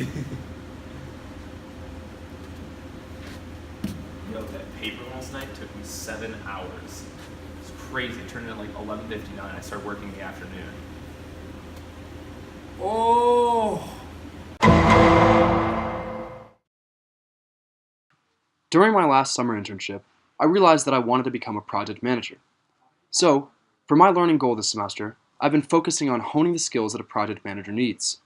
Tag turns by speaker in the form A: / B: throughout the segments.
A: Yo, that paper last night took me 7 hours. It's crazy. It turned in at like 11:59. I started working in the afternoon.
B: Oh!
C: During my last summer internship, I realized that I wanted to become a project manager. So, for my learning goal this semester, I've been focusing on honing the skills that a project manager needs.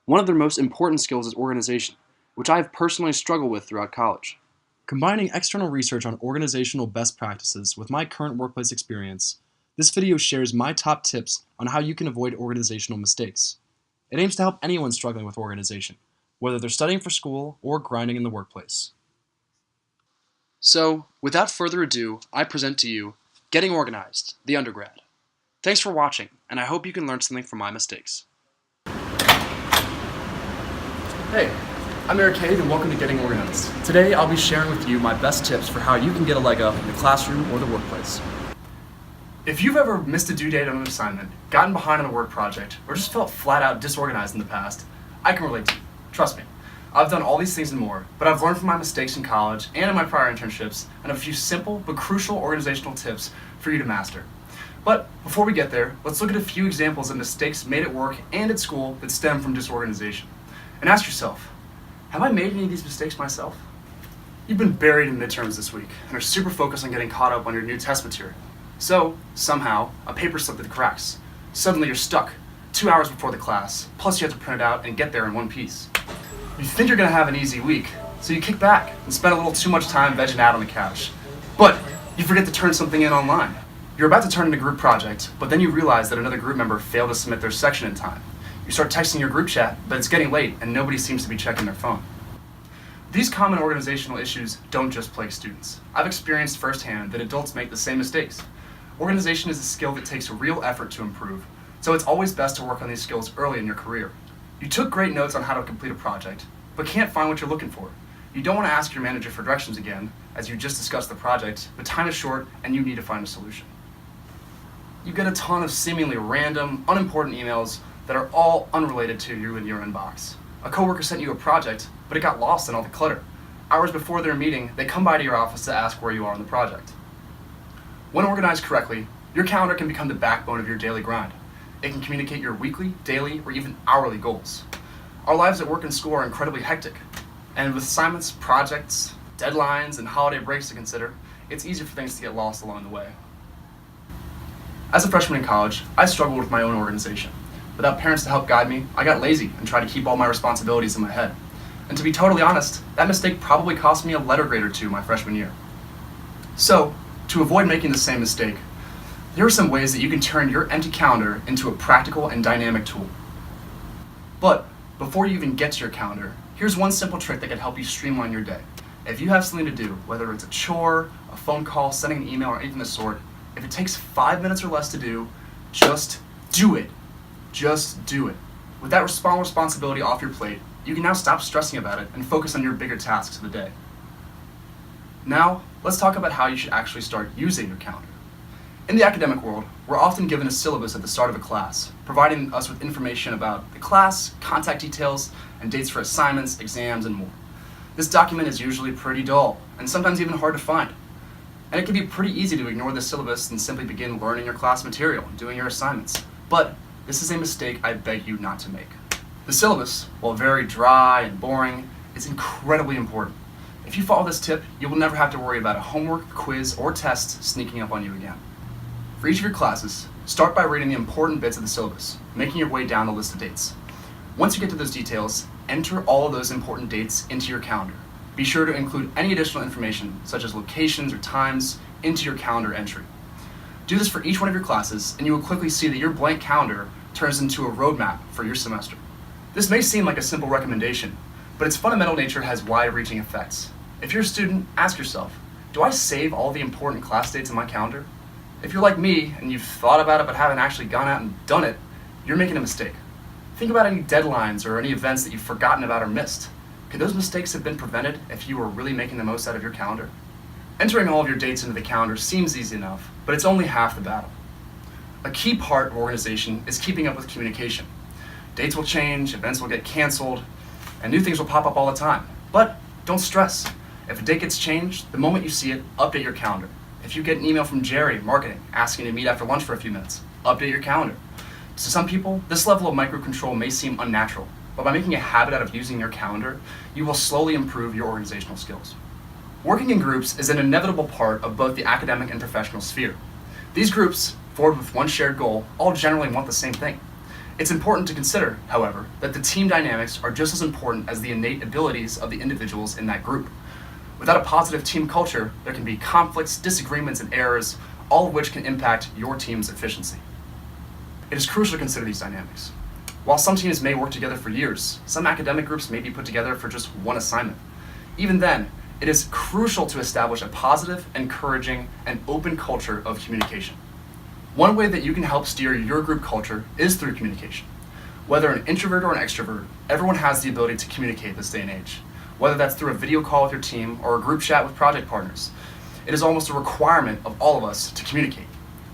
C: One of their most important skills is organization, which I have personally struggled with throughout college. Combining external research on organizational best practices with my current workplace experience, this video shares my top tips on how you can avoid organizational mistakes. It aims to help anyone struggling with organization, whether they're studying for school or grinding in the workplace. So, without further ado, I present to you Getting Organized, the Undergrad. Thanks for watching, and I hope you can learn something from my mistakes.
B: Hey, I'm Erik, and welcome to Getting Organized. Today I'll be sharing with you my best tips for how you can get a leg up in the classroom or the workplace. If you've ever missed a due date on an assignment, gotten behind on a work project, or just felt flat out disorganized in the past, I can relate to you. Trust me. I've done all these things and more, but I've learned from my mistakes in college and in my prior internships, and a few simple but crucial organizational tips for you to master. But before we get there, let's look at a few examples of mistakes made at work and at school that stem from disorganization. And ask yourself, have I made any of these mistakes myself? You've been buried in midterms this week and are super focused on getting caught up on your new test material. So, somehow, a paper slipped through the cracks. Suddenly you're stuck 2 hours before the class, plus you have to print it out and get there in one piece. You think you're gonna have an easy week, so you kick back and spend a little too much time vegging out on the couch. But you forget to turn something in online. You're about to turn in a group project, but then you realize that another group member failed to submit their section in time. You start texting your group chat, but it's getting late and nobody seems to be checking their phone. These common organizational issues don't just plague students. I've experienced firsthand that adults make the same mistakes. Organization is a skill that takes real effort to improve, so it's always best to work on these skills early in your career. You took great notes on how to complete a project, but can't find what you're looking for. You don't want to ask your manager for directions again, as you just discussed the project, but time is short and you need to find a solution. You get a ton of seemingly random, unimportant emails that are all unrelated to you in your inbox. A coworker sent you a project, but it got lost in all the clutter. Hours before their meeting, they come by to your office to ask where you are on the project. When organized correctly, your calendar can become the backbone of your daily grind. It can communicate your weekly, daily, or even hourly goals. Our lives at work and school are incredibly hectic, and with assignments, projects, deadlines, and holiday breaks to consider, it's easy for things to get lost along the way. As a freshman in college, I struggled with my own organization. Without parents to help guide me, I got lazy and tried to keep all my responsibilities in my head. And to be totally honest, that mistake probably cost me a letter grade or two my freshman year. So, to avoid making the same mistake, here are some ways that you can turn your empty calendar into a practical and dynamic tool. But before you even get to your calendar, here's one simple trick that can help you streamline your day. If you have something to do, whether it's a chore, a phone call, sending an email, or anything of the sort, if it takes 5 minutes or less to do, just do it. Just do it. With that small responsibility off your plate, you can now stop stressing about it and focus on your bigger tasks of the day. Now, let's talk about how you should actually start using your calendar. In the academic world, we're often given a syllabus at the start of a class, providing us with information about the class, contact details, and dates for assignments, exams, and more. This document is usually pretty dull, and sometimes even hard to find. And it can be pretty easy to ignore the syllabus and simply begin learning your class material and doing your assignments. But this is a mistake I beg you not to make. The syllabus, while very dry and boring, is incredibly important. If you follow this tip, you will never have to worry about a homework, quiz, or test sneaking up on you again. For each of your classes, start by reading the important bits of the syllabus, making your way down the list of dates. Once you get to those details, enter all of those important dates into your calendar. Be sure to include any additional information, such as locations or times, into your calendar entry. Do this for each one of your classes, and you will quickly see that your blank calendar turns into a roadmap for your semester. This may seem like a simple recommendation, but its fundamental nature has wide-reaching effects. If you're a student, ask yourself, do I save all the important class dates in my calendar? If you're like me, and you've thought about it but haven't actually gone out and done it, you're making a mistake. Think about any deadlines or any events that you've forgotten about or missed. Could those mistakes have been prevented if you were really making the most out of your calendar? Entering all of your dates into the calendar seems easy enough, but it's only half the battle. A key part of organization is keeping up with communication. Dates will change, events will get canceled, and new things will pop up all the time. But don't stress. If a date gets changed, the moment you see it, update your calendar. If you get an email from Jerry, marketing, asking to meet after lunch for a few minutes, update your calendar. To some people, this level of microcontrol may seem unnatural, but by making a habit out of using your calendar, you will slowly improve your organizational skills. Working in groups is an inevitable part of both the academic and professional sphere. These groups, formed with one shared goal, all generally want the same thing. It's important to consider, however, that the team dynamics are just as important as the innate abilities of the individuals in that group. Without a positive team culture, there can be conflicts, disagreements, and errors, all of which can impact your team's efficiency. It is crucial to consider these dynamics. While some teams may work together for years, some academic groups may be put together for just one assignment. Even then, it is crucial to establish a positive, encouraging, and open culture of communication. One way that you can help steer your group culture is through communication. Whether an introvert or an extrovert, everyone has the ability to communicate this day and age. Whether that's through a video call with your team or a group chat with project partners, it is almost a requirement of all of us to communicate.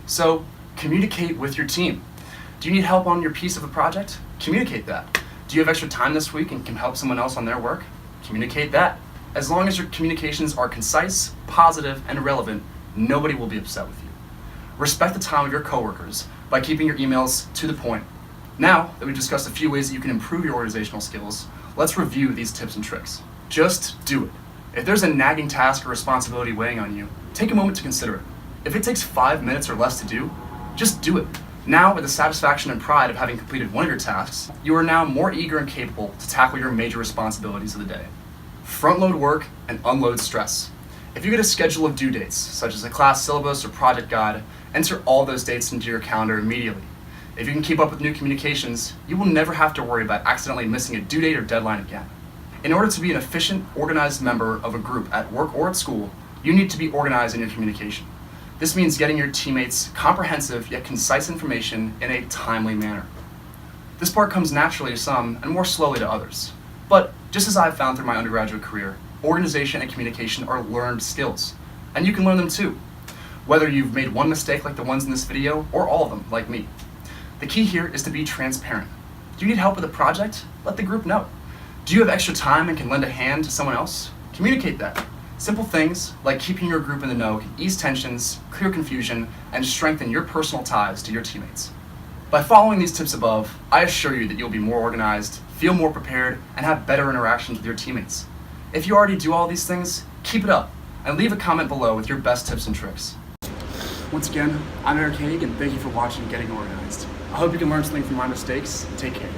B: So, communicate with your team. Do you need help on your piece of a project? Communicate that. Do you have extra time this week and can help someone else on their work? Communicate that. As long as your communications are concise, positive, and relevant, nobody will be upset with you. Respect the time of your coworkers by keeping your emails to the point. Now that we've discussed a few ways that you can improve your organizational skills, let's review these tips and tricks. Just do it. If there's a nagging task or responsibility weighing on you, take a moment to consider it. If it takes 5 minutes or less to do, just do it. Now, with the satisfaction and pride of having completed one of your tasks, you are now more eager and capable to tackle your major responsibilities of the day. Front-load work and unload stress. If you get a schedule of due dates, such as a class syllabus or project guide, enter all those dates into your calendar immediately. If you can keep up with new communications, you will never have to worry about accidentally missing a due date or deadline again. In order to be an efficient, organized member of a group at work or at school, you need to be organized in your communication. This means getting your teammates comprehensive yet concise information in a timely manner. This part comes naturally to some and more slowly to others. But just as I've found through my undergraduate career, organization and communication are learned skills, and you can learn them too, whether you've made one mistake like the ones in this video or all of them like me. The key here is to be transparent. Do you need help with a project? Let the group know. Do you have extra time and can lend a hand to someone else? Communicate that. Simple things like keeping your group in the know can ease tensions, clear confusion, and strengthen your personal ties to your teammates. By following these tips above, I assure you that you'll be more organized, feel more prepared, and have better interactions with your teammates. If you already do all these things, keep it up, and leave a comment below with your best tips and tricks. Once again, I'm Erik Haig, and thank you for watching Getting Organized. I hope you can learn something from my mistakes, and take care.